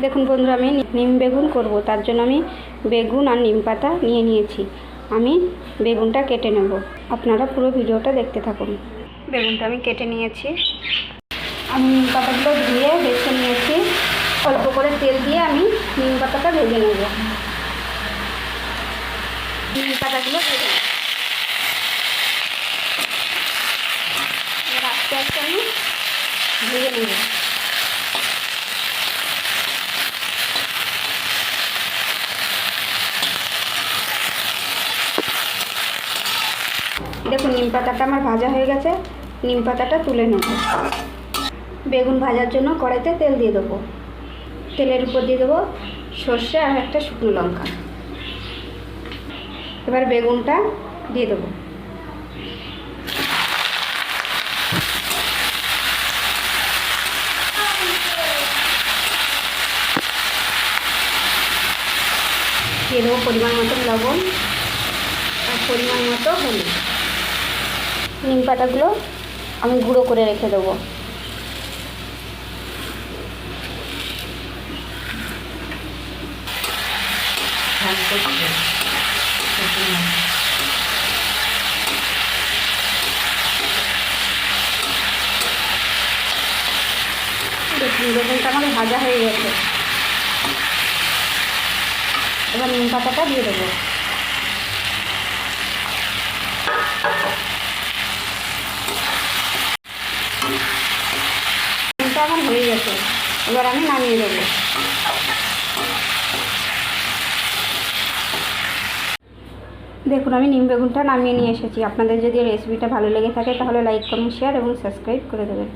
দেখুন বন্ধুরা, আমি নিম বেগুন করব, তার জন্য আমি বেগুন আর নিম পাতা নিয়ে নিয়েছি। আমি বেগুনটা কেটে নেব, আপনারা পুরো ভিডিওটা দেখতে থাকুন। বেগুনটা আমি কেটে নিয়েছি। আমি নিম পাতাগুলো ধুয়ে বেছে নিয়েছি। অল্প করে তেল দিয়ে আমি নিম পাতাটা ভেজে নেব। নিম পাতাগুলো ভেজে নেব, আস্তে আস্তে আমি ভেজে নেব। দেখুন নিম পাতাটা আমার ভাজা হয়ে গেছে। নিম পাতাটা তুলে নেব। বেগুন ভাজার জন্য কড়াইতে তেল দিয়ে দেবো। তেলের উপর দিয়ে দেবো সর্ষে আর একটা শুকনো লঙ্কা। এবার বেগুনটা দিয়ে দেবো। দিয়ে দেবো পরিমাণ মতো লবণ আর পরিমাণ মতো হলুদ। নিম পাতাগুলো আমি গুঁড়ো করে রেখে দেবো। দেখুন বেগুনটা আমার ভাজা হয়ে গেছে। এবার নিম পাতাটা দিয়ে দেবো। নিমটা আমার হয়ে গেছে, এবার আমি নামিয়ে দেবো। দেখুন আমি নিম বেগুনটা নামিয়ে নিয়ে এসেছি। আপনাদের যদি রেসিপিটা ভালো লেগে থাকে তাহলে লাইক, কমেন্ট, শেয়ার এবং সাবস্ক্রাইব করে দেবেন।